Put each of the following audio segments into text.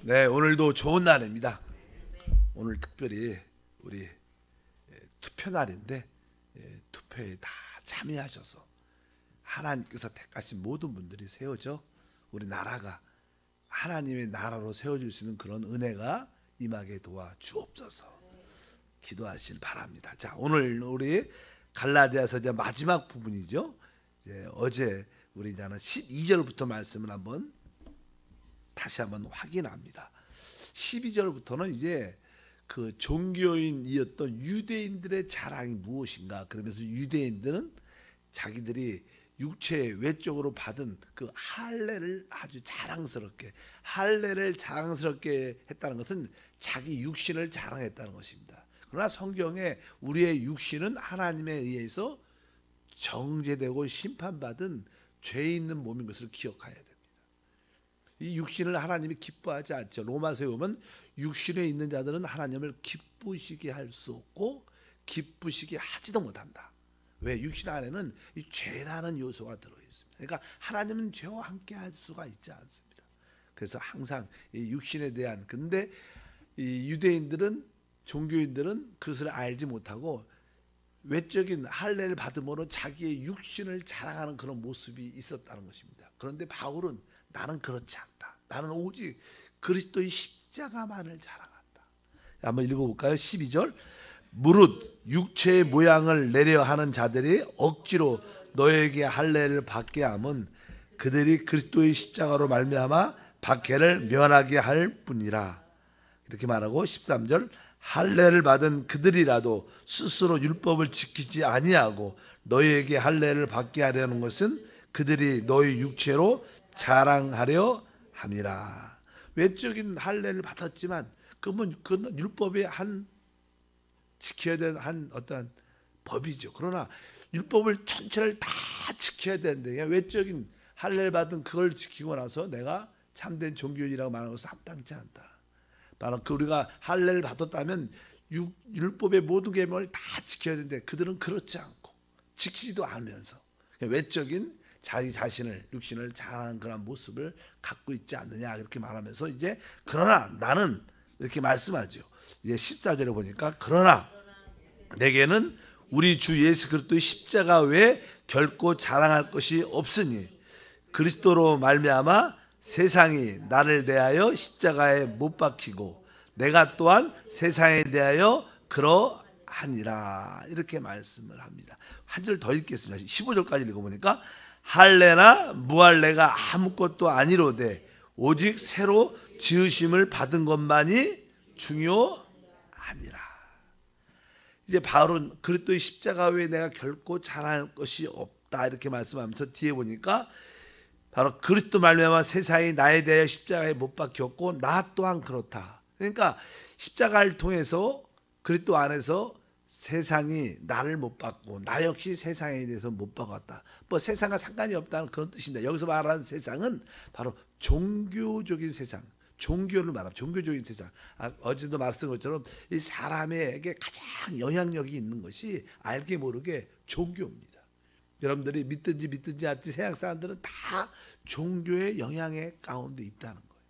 네, 오늘도 좋은 날입니다. 오늘 특별히 우리 투표 날인데 투표에 다 참여하셔서 하나님께서 택하신 모든 분들이 세워져 우리 나라가 하나님의 나라로 세워질 수 있는 그런 은혜가 임하게 도와 주옵소서. 기도하시길 바랍니다. 자, 오늘 우리 갈라디아서 이제 마지막 부분이죠. 어제 우리 이제는 12절부터 말씀을 다시 한번 확인합니다. 12절부터는 이제 그 종교인이었던 유대인들의 자랑이 무엇인가, 그러면서 유대인들은 자기들이 육체 외적으로 받은 그 할례를 아주 자랑스럽게 했다는 것은 자기 육신을 자랑했다는 것입니다. 그러나 성경에 우리의 육신은 하나님에 의해서 정죄되고 심판받은 죄 있는 몸인 것을 기억해야 됩니다. 이 육신을 하나님이 기뻐하지 않죠. 로마서에 보면 육신에 있는 자들은 하나님을 기쁘시게 할 수 없고 기쁘시게 하지도 못한다. 왜? 육신 안에는 이 죄라는 요소가 들어있습니다. 그러니까 하나님은 죄와 함께 할 수가 있지 않습니다. 그래서 항상 이 육신에 대한, 근데 이 유대인들은, 종교인들은 그것을 알지 못하고 외적인 할례를 받음으로 자기의 육신을 자랑하는 그런 모습이 있었다는 것입니다. 그런데 바울은 나는 그렇지 않다. 나는 오직 그리스도의 십자가만을 자랑한다. 한번 읽어볼까요? 12절. 무릇 육체의 모양을 내려 하는 자들이 억지로 너에게 할례를 받게 함은 그들이 그리스도의 십자가로 말미암아 박해를 면하게 할 뿐이라. 이렇게 말하고 13절. 할례를 받은 그들이라도 스스로 율법을 지키지 아니하고 너희에게 할례를 받게 하려는 것은 그들이 너희 육체로 자랑하려 함이라. 외적인 할례를 받았지만 그건 율법의 한 지켜야 되는 한 어떤 법이죠. 그러나 율법을 전체를 다 지켜야 되는데 외적인 할례를 받은 그걸 지키고 나서 내가 참된 종교인이라고 말하는 것은 합당치 않다. 바로 우리가 할례를 받았다면 율법의 모든 계명을 다 지켜야 되는데 그들은 그렇지 않고 지키지도 않으면서 외적인 자기 자신을, 육신을 자랑하는 그런 모습을 갖고 있지 않느냐, 이렇게 말하면서 이제 그러나 나는 이렇게 말씀하죠. 이제 14절에 보니까 그러나 내게는 우리 주 예수 그리스도의 십자가 외에 결코 자랑할 것이 없으니 그리스도로 말미암아 세상이 나를 대하여 십자가에 못 박히고 내가 또한 세상에 대하여 그러하니라. 이렇게 말씀을 합니다. 한 절 더 읽겠습니다. 15절까지 읽어보니까 할례나 무할례가 아무것도 아니로되 오직 새로 지으심을 받은 것만이 중요하니라. 이제 바울은 그리스도의 십자가 외에 내가 결코 자랑할 것이 없다, 이렇게 말씀하면서 뒤에 보니까 바로 그리스도 말미암아 세상이 나에 대하여 십자가에 못 박혔고 나 또한 그렇다. 그러니까 십자가를 통해서 그리스도 안에서 세상이 나를 못 받고 나 역시 세상에 대해서 못 박았다. 뭐 세상과 상관이 없다는 그런 뜻입니다. 여기서 말하는 세상은 바로 종교적인 세상, 종교를 말하면 종교적인 세상. 어제도 말씀한 것처럼 이 사람에게 가장 영향력이 있는 것이 알게 모르게 종교입니다. 여러분들이 믿든지 않든지 세상 사람들은 다 종교의 영향의 가운데 있다는 거예요.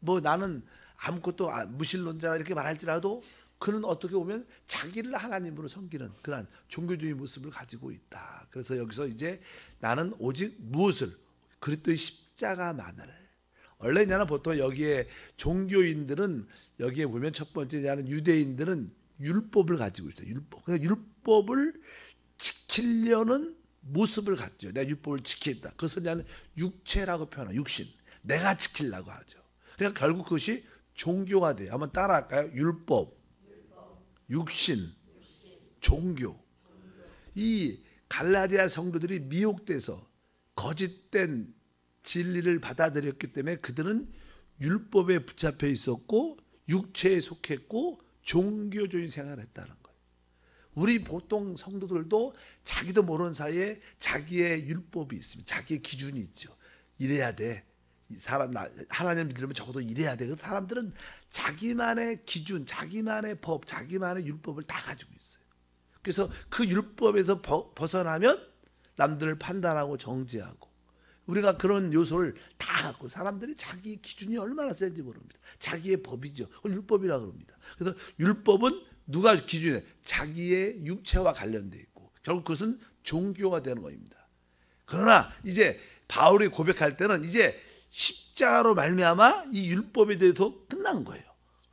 뭐 나는 아무것도 무신론자 이렇게 말할지라도 그는 어떻게 보면 자기를 하나님으로 섬기는 그런 종교적인 모습을 가지고 있다. 그래서 여기서 이제 나는 오직 무엇을? 그리스도의 십자가만을. 원래냐는 보통 여기에 종교인들은 여기에 보면 첫 번째냐는 유대인들은 율법을 가지고 있어요. 율법. 그러니까 율법을 지키려는 모습을 갖죠. 내가 율법을 지키겠다. 그것을 나는 육체라고 표현하는 육신. 내가 지키려고 하죠. 그러니까 결국 그것이 종교가 돼요. 한번 따라할까요? 율법, 육신, 종교. 이 갈라디아 성도들이 미혹돼서 거짓된 진리를 받아들였기 때문에 그들은 율법에 붙잡혀 있었고 육체에 속했고 종교적인 생활을 했다는 거예요. 우리 보통 성도들도 자기도 모르는 사이에 자기의 율법이 있습니다. 자기의 기준이 있죠. 이래야 돼. 하나님 믿으려면 적어도 이래야 돼. 사람들은 자기만의 기준, 자기만의 법, 자기만의 율법을 다 가지고 있어요. 그래서 그 율법에서 벗어나면 남들을 판단하고 정죄하고 우리가 그런 요소를 다 갖고 사람들이 자기 기준이 얼마나 센지 모릅니다. 자기의 법이죠. 그걸 율법이라고 합니다. 그래서 율법은 누가 기준에 자기의 육체와 관련돼 있고 결국 그것은 종교가 되는 것입니다. 그러나 이제 바울이 고백할 때는 이제 십자가로 말미암아 이 율법에 대해서 끝난 거예요.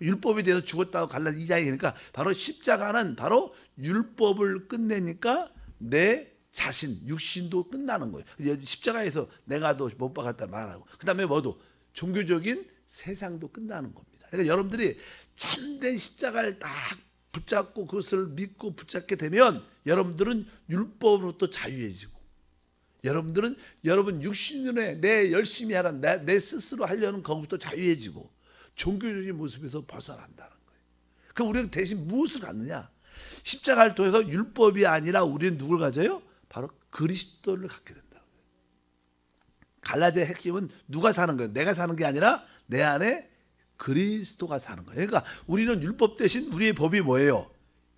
율법에 대해서 죽었다고 갈라진 이자이니까 바로 십자가는 바로 율법을 끝내니까 내 자신, 육신도 끝나는 거예요. 십자가에서 내가 더 못 박았다 말하고 그 다음에 뭐도 종교적인 세상도 끝나는 겁니다. 그러니까 여러분들이 참된 십자가를 딱 붙잡고 그것을 믿고 붙잡게 되면 여러분들은 율법으로부터 자유해지고 여러분들은 여러분 육신의 내 열심히 하라 내 스스로 하려는 것부터 자유해지고 종교적인 모습에서 벗어난다는 거예요. 그럼 우리는 대신 무엇을 갖느냐? 십자가를 통해서 율법이 아니라 우리는 누굴 가져요? 바로 그리스도를 갖게 된다는 거예요. 갈라디아의 핵심은 누가 사는 거예요? 내가 사는 게 아니라 내 안에 그리스도가 사는 거예요. 그러니까 우리는 율법 대신 우리의 법이 뭐예요?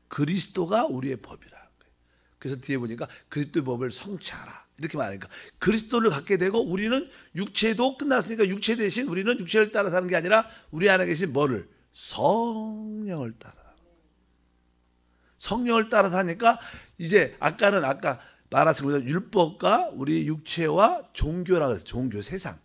그리스도가 우리의 법이라는 거예요. 그래서 뒤에 보니까 그리스도의 법을 성취하라 이렇게 말하니까 그리스도를 갖게 되고 우리는 육체도 끝났으니까 육체 대신 우리는 육체를 따라 사는 게 아니라 우리 안에 계신 뭐를? 성령을 따라. 성령을 따라 사니까 이제 아까 말했습니다. 율법과 우리 육체와 종교라고 했어요. 종교 세상.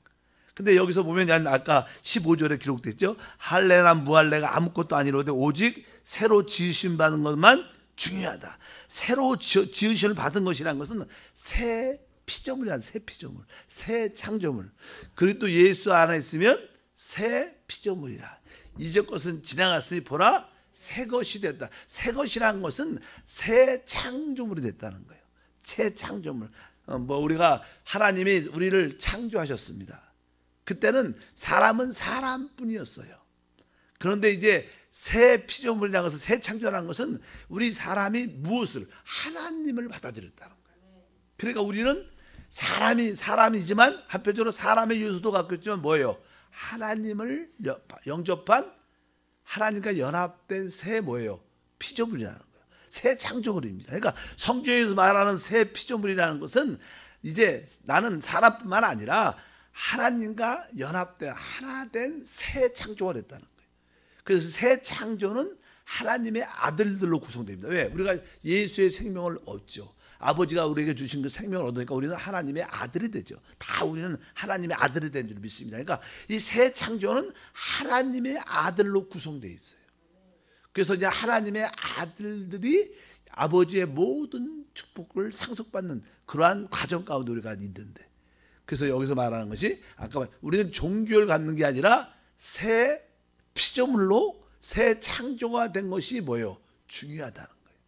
근데 여기서 보면 아까 15절에 기록됐죠. 할례나 무할례가 아무것도 아니로되 오직 새로 지으심 받은 것만 중요하다. 새로 지으심을 받은 것이라는 것은 새 피조물이란 새 피조물, 새 창조물. 그리고 예수 안에 있으면 새 피조물이라. 이전 것은 지나갔으니 보라 새 것이 됐다. 새 것이라는 것은 새 창조물이 됐다는 거예요. 새 창조물. 우리가 하나님이 우리를 창조하셨습니다. 그때는 사람은 사람뿐이었어요. 그런데 이제 새 피조물이라는 것은 새 창조라는 것은 우리 사람이 무엇을 하나님을 받아들였다는 거예요. 그러니까 우리는 사람이지만 한편적으로 사람의 요소도 갖고 있지만 뭐예요? 하나님을 영접한 하나님과 연합된 새 뭐예요? 피조물이라는 거예요. 새 창조물입니다. 그러니까 성경에서 말하는 새 피조물이라는 것은 이제 나는 사람뿐만 아니라 하나님과 연합된 하나 된 새 창조가 됐다는 거예요. 그래서 새 창조는 하나님의 아들들로 구성됩니다. 왜? 우리가 예수의 생명을 얻죠. 아버지가 우리에게 주신 그 생명을 얻으니까 우리는 하나님의 아들이 되죠. 다 우리는 하나님의 아들이 된 줄 믿습니다. 그러니까 이 새 창조는 하나님의 아들로 구성되어 있어요. 그래서 이제 하나님의 아들들이 아버지의 모든 축복을 상속받는 그러한 과정 가운데 우리가 있는데, 그래서 여기서 말하는 것이 아까 우리는 종교를 갖는 게 아니라 새 피조물로 새 창조가 된 것이 뭐예요? 중요하다는 거예요.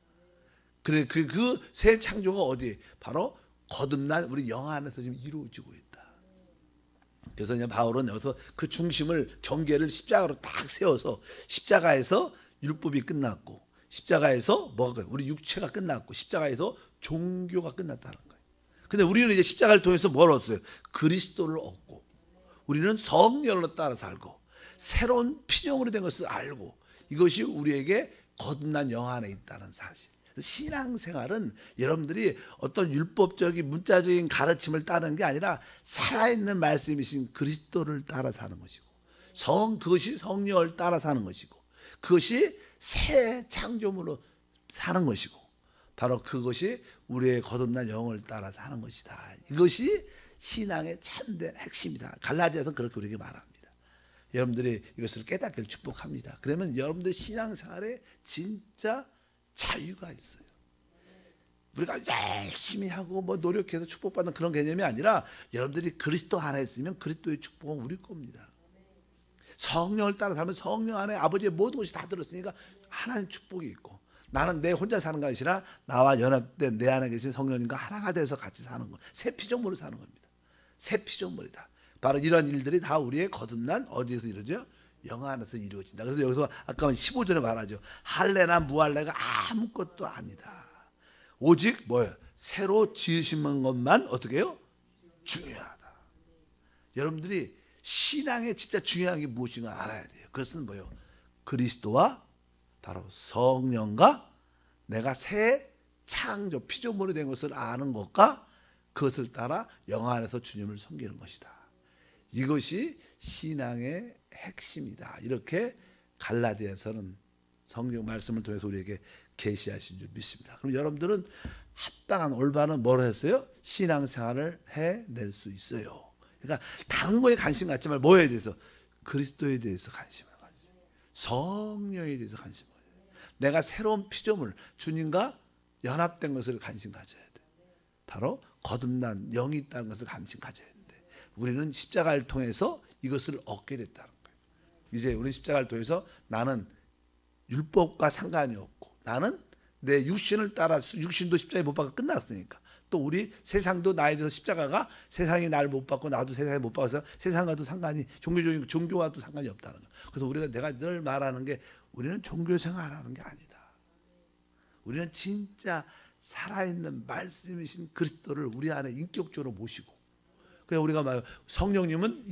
그래 그 새 창조가 어디? 바로 거듭난 우리 영 안에서 지금 이루어지고 있다. 그래서 이제 바울은 여기서 그 중심을 경계를 십자가로 딱 세워서 십자가에서 율법이 끝났고 십자가에서 뭐가 우리 육체가 끝났고 십자가에서 종교가 끝났다는 거예요. 근데 우리는 이제 십자가를 통해서 뭘 얻었어요? 그리스도를 얻고 우리는 성령으로 따라 살고 새로운 피조물이 된 것을 알고 이것이 우리에게 거듭난 영 안에 있다는 사실. 신앙생활은 여러분들이 어떤 율법적인 문자적인 가르침을 따르는 게 아니라 살아있는 말씀이신 그리스도를 따라 사는 것이고 그것이 성령을 따라 사는 것이고 그것이 새 창조물로 사는 것이고 바로 그것이 우리의 거듭난 영을 따라 사는 것이다. 이것이 신앙의 참된 핵심이다. 갈라디아서는 그렇게 우리에게 말합니다. 여러분들이 이것을 깨닫기를 축복합니다. 그러면 여러분들 신앙생활에 진짜 자유가 있어요. 우리가 열심히 하고 노력해서 축복받는 그런 개념이 아니라 여러분들이 그리스도 안에 있으면 그리스도의 축복은 우리 겁니다. 성령을 따라 살면 성령 안에 아버지의 모든 것이 다 들었으니까 하나님 축복이 있고 나는 내 혼자 사는 것이 아니라 나와 연합된 내 안에 계신 성령님과 하나가 돼서 같이 사는 것. 새 피조물로 사는 겁니다. 새 피조물이다. 바로 이런 일들이 다 우리의 거듭난 어디에서 이루어져? 영 안에서 이루어진다. 그래서 여기서 아까 15절에 말하죠. 할례나 무할례가 아무것도 아니다. 오직 뭐예요? 새로 지으신 것만 어떻게 해요? 중요하다. 여러분들이 신앙에 진짜 중요한 게 무엇인가 알아야 돼요. 그것은 뭐예요? 그리스도와 바로 성령과 내가 새 창조 피조물이 된 것을 아는 것과 그것을 따라 영 안에서 주님을 섬기는 것이다. 이것이 신앙의 핵심이다. 이렇게 갈라디아서는 성경 말씀을 통해서 우리에게 계시하신 줄 믿습니다. 그럼 여러분들은 합당한 올바른 뭐로 했어요? 신앙생활을 해낼 수 있어요. 그러니까 다른 거에 관심 갖지 말고 뭐에 대해서? 그리스도에 대해서 관심을 가지고 성령에 대해서 관심을 가지고 내가 새로운 피조물 주님과 연합된 것을 관심 가져야 돼. 바로 거듭난 영이 있다는 것을 관심 가져야 되는데 우리는 십자가를 통해서 이것을 얻게 됐다는 거예요. 이제 우리는 십자가를 통해서 나는 율법과 상관이 없고 나는 내 육신을 따라 육신도 십자가에 못 박아 끝났으니까 또 우리 세상도 나에 대해서 십자가가 세상이 나를 못 받고 나도 세상에 못 박아서 세상과도 상관이 종교와도 상관이 없다는 거예요. 그래서 내가 늘 말하는 게 우리는 종교 생활하는 게 아니다. 우리는 진짜 살아있는 말씀이신 그리스도를 우리 안에 인격적으로 모시고 그래서 우리가 말 성령님은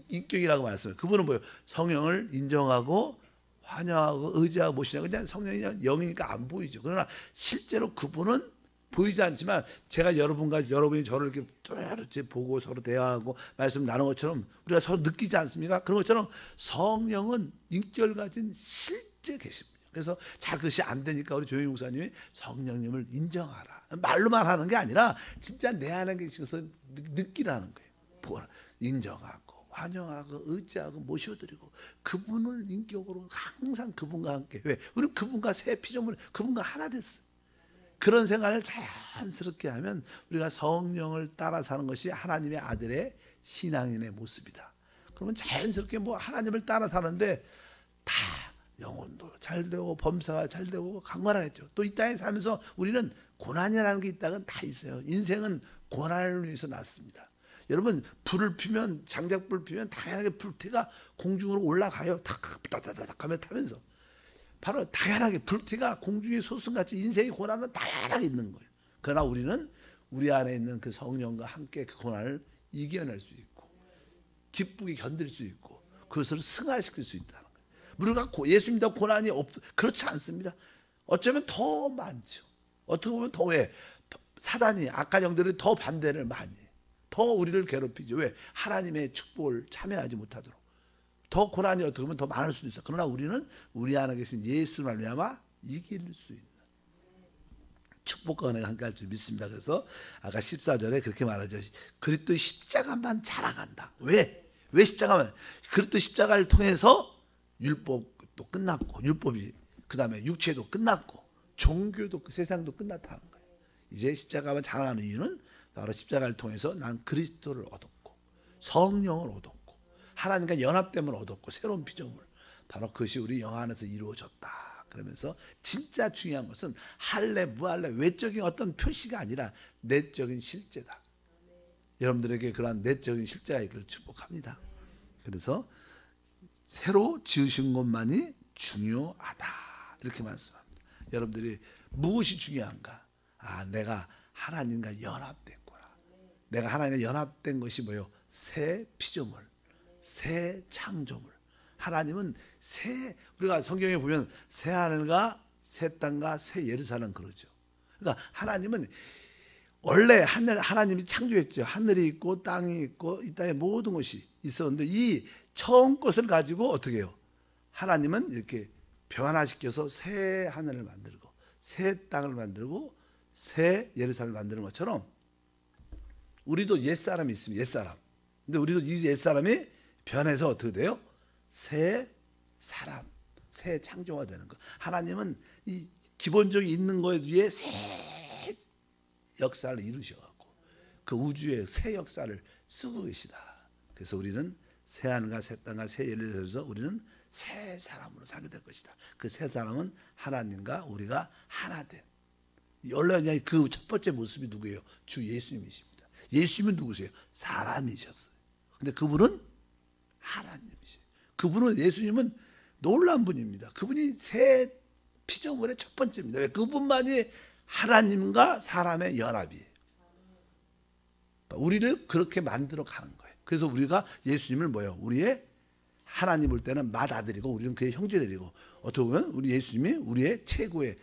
인격이라고 말씀해요. 그분은 뭐예요? 성령을 인정하고 환영하고 의지하고 모시냐. 그냥 성령이 영이니까 안 보이죠. 그러나 실제로 그분은 보이지 않지만 제가 여러분이 저를 이렇게 보고 서로 대화하고 말씀 나눈 것처럼 우리가 서로 느끼지 않습니까? 그런 것처럼 성령은 인격을 가진 실제 계십니다. 그래서 잘 그것이 안 되니까 우리 조영희 목사님이 성령님을 인정하라. 말로만 하는 게 아니라 진짜 내 안에 계셔서 느끼라는 거예요. 인정하고 환영하고 의지하고 모셔드리고 그분을 인격으로 항상 그분과 함께. 왜? 우리는 그분과 새 피조물 그분과 하나 됐어요. 그런 생활을 자연스럽게 하면 우리가 성령을 따라 사는 것이 하나님의 아들의 신앙인의 모습이다. 그러면 자연스럽게 뭐 하나님을 따라 사는데 다 영혼도 잘 되고 범사가 잘 되고 강건하겠죠. 또 이 땅에 살면서 우리는 고난이라는 게 있다면 다 있어요. 인생은 고난을 위해서 났습니다. 여러분 불을 피면 장작불 피면 당연하게 불티가 공중으로 올라가요. 탁탁탁 하면 타면서 바로 당연하게 불티가 공중의 소승같이 인생의 고난은 당연하게 있는 거예요. 그러나 우리는 우리 안에 있는 그 성령과 함께 그 고난을 이겨낼 수 있고 기쁘게 견딜 수 있고 그것을 승화시킬 수 있다는 거예요. 우리가 예수 믿다 고난이 그렇지 않습니다. 어쩌면 더 많죠. 어떻게 보면 더 왜? 사단이 악한 영들이 더 반대를 많이 해요. 더 우리를 괴롭히죠. 왜? 하나님의 축복을 참여하지 못하도록. 더 고난이 어떻게 보면 더 많을 수도 있어요. 그러나 우리는 우리 안에 계신 예수를 말미암아 이길 수 있는 축복과 은혜가 함께할 줄 믿습니다. 그래서 아까 14절에 그렇게 말하죠. 그리스도 십자가만 자랑한다. 왜? 왜 십자가만? 그리스도 십자가를 통해서 율법도 끝났고 율법이 그 다음에 육체도 끝났고 종교도 세상도 끝났다는 거예요. 이제 십자가만 자랑하는 이유는 바로 십자가를 통해서 난 그리스도를 얻었고 성령을 얻었고 하나님과 연합됨을 얻었고 새로운 피조물 바로 그것이 우리 영 안에서 이루어졌다. 그러면서 진짜 중요한 것은 할례 무할례 외적인 어떤 표시가 아니라 내적인 실제다. 여러분들에게 그러한 내적인 실제가 있기를 축복합니다. 그래서 새로 지으신 것만이 중요하다. 이렇게 말씀합니다. 여러분들이 무엇이 중요한가? 내가 하나님과 연합됐구나. 내가 하나님과 연합된 것이 뭐예요? 새 피조물, 새 창조물. 하나님은 우리가 성경에 보면 새 하늘과 새 땅과 새 예루살렘 그러죠. 그러니까 하나님은 원래 하나님이 창조했죠. 하늘이 있고 땅이 있고 이 땅에 모든 것이 있었는데 이 처음 것을 가지고 어떻게 해요? 하나님은 이렇게 변화시켜서 새 하늘을 만들고 새 땅을 만들고 새 예루살렘을 만드는 것처럼 우리도 옛사람이 있습니다. 옛사람. 근데 우리도 이 옛사람이 변해서 어떻게 돼요? 새 사람, 새 창조가 되는 거. 하나님은 이 기본적인 있는 거에 위에 새 역사를 이루셔갖고 그 우주의 새 역사를 쓰고 계시다. 그래서 우리는 새 하늘과 새 땅과 새 예루살렘에서 우리는 새 사람으로 살게 될 것이다. 그 새 사람은 하나님과 우리가 하나 된. 원래 그 첫 번째 모습이 누구예요? 주 예수님이십니다. 예수님은 누구세요? 사람이셨어요. 근데 그분은 하나님이세요. 그분은 예수님은 놀라운 분입니다. 그분이 새 피조물의 첫 번째입니다. 왜? 그분만이 하나님과 사람의 연합이에요. 우리를 그렇게 만들어 가는 거예요. 그래서 우리가 예수님을 뭐예요? 우리의 하나님 볼 때는 맏아들이고 우리는 그의 형제들이고 어떻게 보면 우리 예수님이 우리의 최고의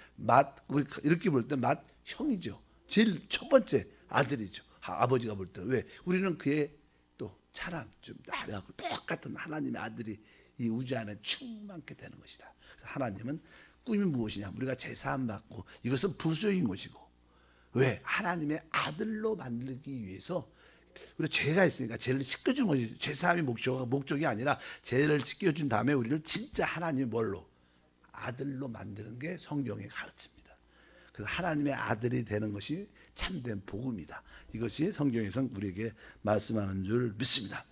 이렇게 볼 때 맏형이죠. 제일 첫 번째 아들이죠. 아버지가 볼 때는. 왜? 우리는 그의 또 차람 좀 나하고 똑같은 하나님의 아들이 이 우주 안에 충만케 되는 것이다. 그래서 하나님은 꿈이 무엇이냐? 우리가 제사함 받고 이것은 부수적인 것이고, 왜? 하나님의 아들로 만들기 위해서 우리가 죄가 있으니까 죄를 씻겨주는 것이 제사함이 목적이 아니라 죄를 씻겨준 다음에 우리를 진짜 하나님의 뭘로? 아들로 만드는 게 성경의 가르침입니다. 그래서 하나님의 아들이 되는 것이 참된 복음이다. 이것이 성경에서 우리에게 말씀하는 줄 믿습니다.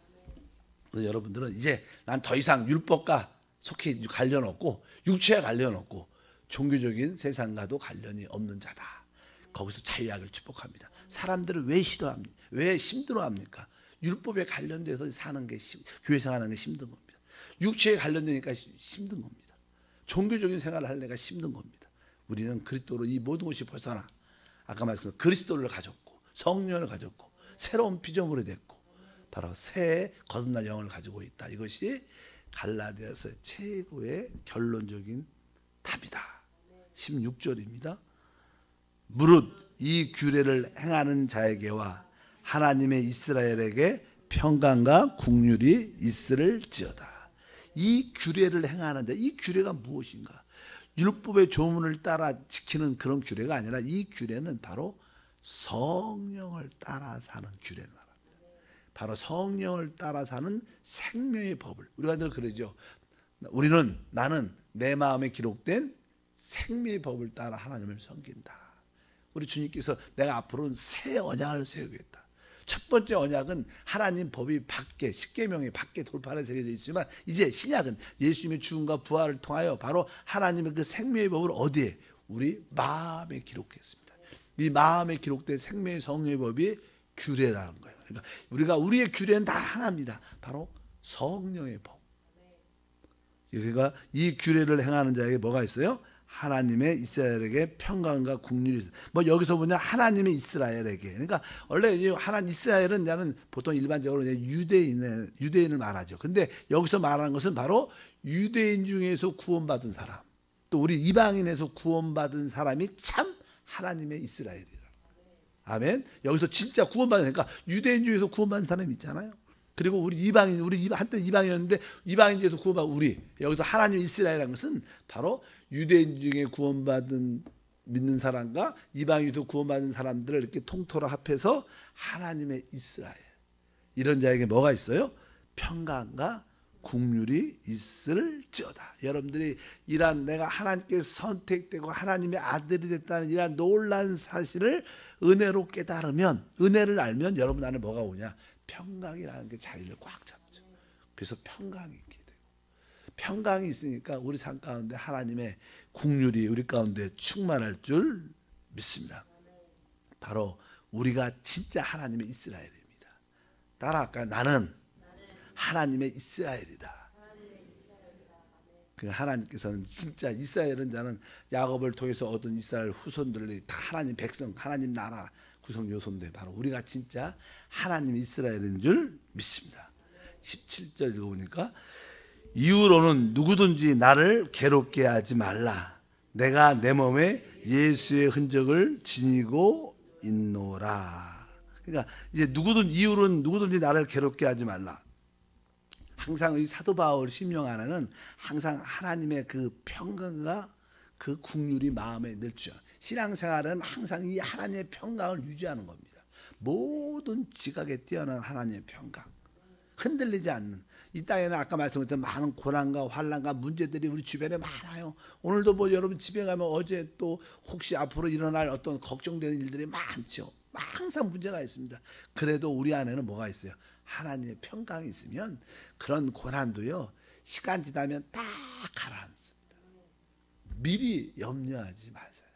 그래서 여러분들은 이제 난 더 이상 율법과 속히 관련 없고 육체와 관련 없고 종교적인 세상과도 관련이 없는 자다. 거기서 자유하기를 축복합니다. 사람들은 왜 싫어합니까? 왜 힘들어합니까? 율법에 관련돼서 사는 게 교회 생활하는 게 힘든 겁니다. 육체에 관련되니까 힘든 겁니다. 종교적인 생활을 하려니까 힘든 겁니다. 우리는 그리스도로 이 모든 것이 벗어나 아까 말씀드린 그리스도를 가졌고 성령을 가졌고 새로운 피조물이 됐고 바로 새 거듭난 영을 가지고 있다. 이것이 갈라디아서 최고의 결론적인 답이다. 16절입니다. 무릇 이 규례를 행하는 자에게와 하나님의 이스라엘에게 평강과 국률이 있을지어다. 이 규례를 행하는 자, 이 규례가 무엇인가? 율법의 조문을 따라 지키는 그런 규례가 아니라 이 규례는 바로 성령을 따라 사는 규례를 말합니다. 바로 성령을 따라 사는 생명의 법을, 우리가 늘 그러죠. 나는 내 마음에 기록된 생명의 법을 따라 하나님을 섬긴다. 우리 주님께서 내가 앞으로는 새 언약을 세우겠다. 첫 번째 언약은 하나님 법이 밖에, 십계명이 밖에 돌판에 새겨져 있지만 이제 신약은 예수님의 죽음과 부활을 통하여 바로 하나님의 그 생명의 법을 어디에? 우리 마음에 기록했습니다. 이 마음에 기록된 생명의 성령의 법이 규례라는 거예요. 그러니까 우리의 규례는 다 하나입니다. 바로 성령의 법. 그러니까 이 규례를 행하는 자에게 뭐가 있어요? 하나님의 이스라엘에게 평강과 국률이. 뭐 여기서 보냐, 하나님의 이스라엘에게. 그러니까 원래 하나님 이스라엘은 나는 보통 일반적으로 유대인을 말하죠. 근데 여기서 말하는 것은 바로 유대인 중에서 구원받은 사람, 또 우리 이방인에서 구원받은 사람이 참 하나님의 이스라엘이라. 아멘. 여기서 진짜 구원받으니까 유대인 중에서 구원받은 사람이 있잖아요. 그리고 우리 한때 이방인이었는데 이방인 중에서 구원받은 우리, 여기서 하나님 이스라엘이라는 것은 바로 유대인 중에 구원받은 믿는 사람과 이방인에서 구원받은 사람들을 이렇게 통틀어 합해서 하나님의 이스라엘. 이런 자에게 뭐가 있어요? 평강과 국률이 있을지어다. 여러분들이 이러한 내가 하나님께 선택되고 하나님의 아들이 됐다는 이러한 놀라운 사실을 은혜로 깨달으면, 은혜를 알면 여러분 안에 뭐가 오냐? 평강이라는 게 자리를 꽉 잡죠. 그래서 평강이 있게 되고, 평강이 있으니까 우리 삶 가운데 하나님의 국률이 우리 가운데 충만할 줄 믿습니다. 바로 우리가 진짜 하나님의 이스라엘입니다. 따라할까요? 나는 하나님의 이스라엘이다. 그 하나님께서는 진짜 이스라엘은 자는 야곱을 통해서 얻은 이스라엘 후손들이 다 하나님 백성, 하나님 나라 구성 요소인데 바로 우리가 진짜 하나님 이스라엘인 줄 믿습니다. 17절 읽어보니까 이후로는 누구든지 나를 괴롭게 하지 말라. 내가 내 몸에 예수의 흔적을 지니고 있노라. 그러니까 이제 이후로는 누구든지 나를 괴롭게 하지 말라. 항상 이 사도 바울 심령 안에는 항상 하나님의 그 평강과 그 국률이 마음에 늘죠. 신앙생활은 항상 이 하나님의 평강을 유지하는 겁니다. 모든 지각에 뛰어난 하나님의 평강, 흔들리지 않는. 이 땅에는 아까 말씀드렸던 많은 고난과 환난과 문제들이 우리 주변에 많아요. 오늘도 뭐 여러분 집에 가면 어제 또 혹시 앞으로 일어날 어떤 걱정되는 일들이 많죠. 항상 문제가 있습니다. 그래도 우리 안에는 뭐가 있어요? 하나님의 평강이 있으면 그런 고난도요, 시간 지나면 다 가라앉습니다. 미리 염려하지 마세요.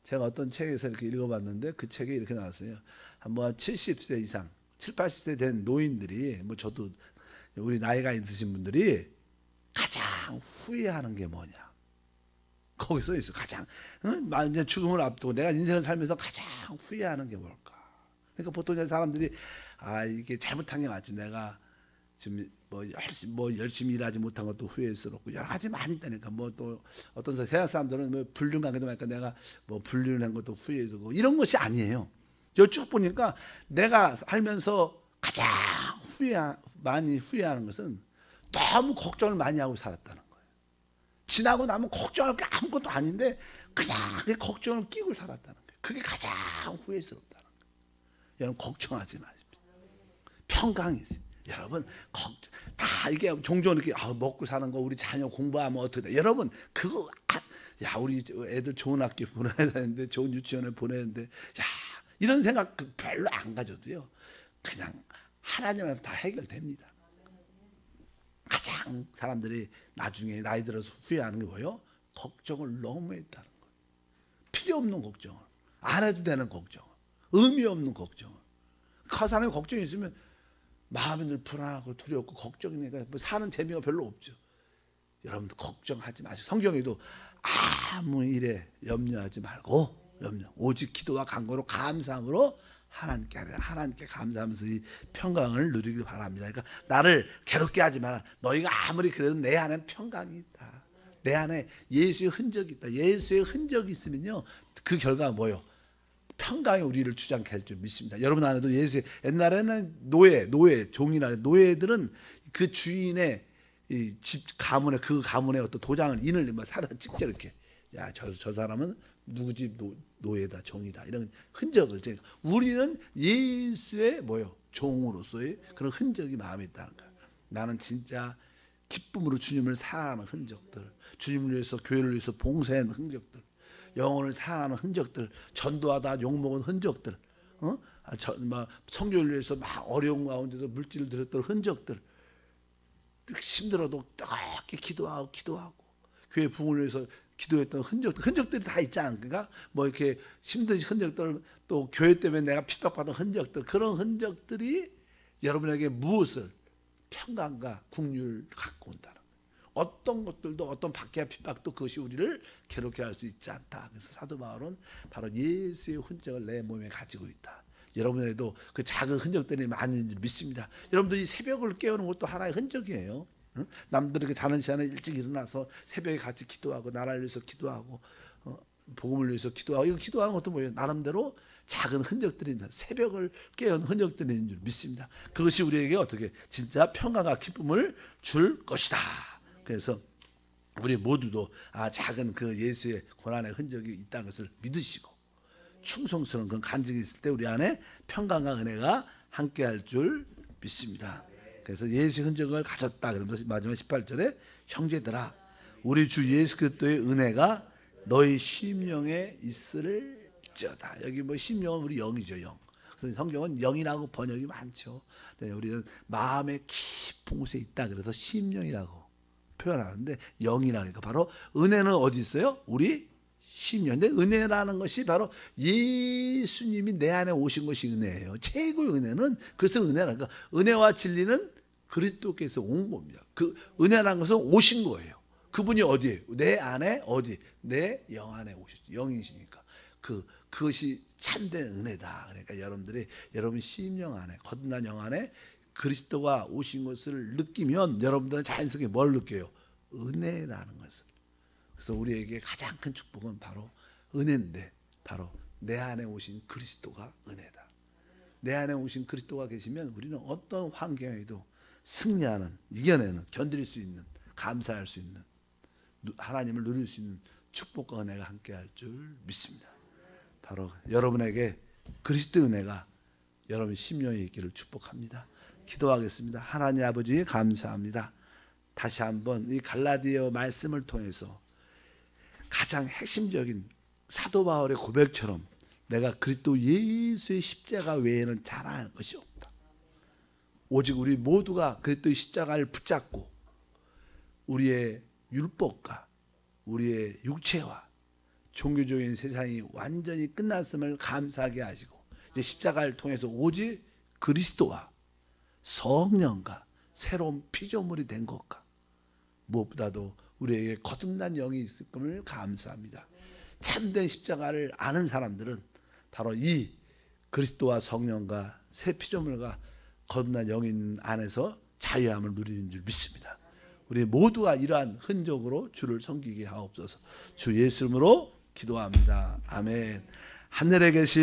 제가 어떤 책에서 이렇게 읽어봤는데 그 책에 이렇게 나왔어요. 한번 70세 이상, 7, 80세 된 노인들이, 뭐 저도 우리 나이가 있으신 분들이 가장 후회하는 게 뭐냐? 거기 써 있어. 가장 이제 죽음을 앞두고 내가 인생을 살면서 가장 후회하는 게 뭘까? 그러니까 보통 사람들이 이게 잘못한 게 맞지. 내가 지금 열심히 일하지 못한 것도 후회스럽고 여러 가지 많이 있다니까. 뭐 또 어떤 세상 사람들은 뭐 불륜 관계도 말까 내가 뭐 불륜한 것도 후회스럽고 이런 것이 아니에요. 저 쭉 보니까 내가 살면서 가장 많이 후회하는 것은 너무 걱정을 많이 하고 살았다는 거예요. 지나고 나면 걱정할 게 아무것도 아닌데 그냥 그 걱정을 끼고 살았다는 거예요. 그게 가장 후회스럽다는 거예요. 여러분 걱정하지 마십시오. 평강이 있어요. 여러분 걱정 다 이게 종종 이렇게 먹고 사는 거 우리 자녀 공부하면 어떻게 돼? 여러분 그거 야 우리 애들 좋은 학교 보내야 되는데 좋은 유치원에 보내는데 야 이런 생각 별로 안 가져도요. 그냥 하나님한테 다 해결됩니다. 가장 사람들이 나중에 나이 들어서 후회하는 게 뭐예요? 걱정을 너무 했다는 거예요. 필요 없는 걱정을 안 해도 되는 걱정을 의미 없는 걱정을 그 사람이 걱정이 있으면 마음이 늘 불안하고 두렵고 걱정이니까 뭐 사는 재미가 별로 없죠. 여러분들 걱정하지 마시고 성경에도 아무 일에 염려하지 말고 오직 기도와 간구로 감사함으로 하나님께 감사하면서 이 평강을 누리길 바랍니다. 그러니까 나를 괴롭게 하지 마라. 너희가 아무리 그래도 내 안에는 평강이 있다. 내 안에 예수의 흔적이 있다. 예수의 흔적이 있으면요 그 결과가 뭐예요? 평강이 우리를 주장케 할 줄 믿습니다. 여러분 안에도 예수의 옛날에는 노예 종이나 노예들은 그 주인의 이 집 가문에 그 가문의 어떤 도장을 인을 살아서 찍죠 이렇게. 야 저 사람은 누구 집 노예다 종이다 이런 흔적을 우리는 예수의 뭐요 종으로서의 그런 흔적이 마음에 있다는 거예요. 나는 진짜 기쁨으로 주님을 사랑하는 흔적들, 주님을 위해서 교회를 위해서 봉사하는 흔적들, 영혼을 사랑하는 흔적들, 전도하다 욕먹은 흔적들, 성교를 위해서 막 어려운 가운데도 물질을 드렸던 흔적들, 힘들어도 뜨겁게 기도하고 교회 부흥을 위해서 기도했던 흔적들이 다 있지 않습니까? 뭐 이렇게 힘든 흔적들 또 교회 때문에 내가 핍박받은 흔적들 그런 흔적들이 여러분에게 무엇을 평강과 긍휼을 갖고 온다는 거예요. 어떤 것들도 어떤 박해와 핍박도 그것이 우리를 괴롭게 할 수 있지 않다. 그래서 사도 바울은 바로 예수의 흔적을 내 몸에 가지고 있다. 여러분에게도 그 작은 흔적들이 많은 줄 믿습니다. 여러분들이 새벽을 깨우는 것도 하나의 흔적이에요. 응? 남들에게 자는 시간에 일찍 일어나서 새벽에 같이 기도하고 나라를 위해서 기도하고 복음을 위해서 기도하고 이거 기도하는 것도 뭐예요? 나름대로 작은 흔적들입니다. 새벽을 깨운 흔적들이 있는 줄 믿습니다. 그것이 우리에게 어떻게 진짜 평강과 기쁨을 줄 것이다. 그래서 우리 모두도 작은 그 예수의 고난의 흔적이 있다는 것을 믿으시고 충성스러운 그런 간증이 있을 때 우리 안에 평강과 은혜가 함께할 줄 믿습니다. 그래서 예수의 흔적을 가졌다 그러면서 마지막 18절에 형제들아 우리 주 예수 그리스도의 은혜가 너희 심령에 있을지어다. 여기 뭐 심령은 우리 영이죠 영. 그래서 성경은 영이라고 번역이 많죠. 우리는 마음의 깊은 곳에 있다 그래서 심령이라고 표현하는데 영이라니까 바로 은혜는 어디 있어요? 우리 심령인데 은혜라는 것이 바로 예수님이 내 안에 오신 것이 은혜예요. 최고의 은혜는 그래서 은혜라니까 은혜와 진리는 그리스도께서 온 겁니다. 그 은혜라는 것은 오신 거예요. 그분이 어디에요? 내 안에 어디? 내 영 안에 오셨죠. 영이시니까 그것이 참된 은혜다. 그러니까 여러분 심령 안에 거듭난 영 안에 그리스도가 오신 것을 느끼면 여러분들은 자연스럽게 뭘 느껴요? 은혜라는 것을. 그래서 우리에게 가장 큰 축복은 바로 은혜인데 바로 내 안에 오신 그리스도가 은혜다. 내 안에 오신 그리스도가 계시면 우리는 어떤 환경에도 승리하는, 이겨내는, 견딜 수 있는, 감사할 수 있는, 하나님을 누릴 수 있는 축복과 은혜가 함께할 줄 믿습니다. 바로 여러분에게 그리스도의 은혜가 여러분 심령에 있기를 축복합니다. 기도하겠습니다. 하나님 아버지 감사합니다. 다시 한번 이 갈라디아 말씀을 통해서 가장 핵심적인 사도 바울의 고백처럼 내가 그리스도 예수의 십자가 외에는 자랑할 것이 없다. 오직 우리 모두가 그리스도의 십자가를 붙잡고 우리의 율법과 우리의 육체와 종교적인 세상이 완전히 끝났음을 감사하게 하시고 이제 십자가를 통해서 오직 그리스도와 성령과 새로운 피조물이 된 것과 무엇보다도 우리에게 거듭난 영이 있을 것을 감사합니다. 참된 십자가를 아는 사람들은 바로 이 그리스도와 성령과 새 피조물과 거듭난 영인 안에서 자유함을 누리는 줄 믿습니다. 우리 모두가 이러한 흔적으로 주를 섬기게 하옵소서. 주 예수 이름으로 기도합니다. 아멘. 하늘에 계신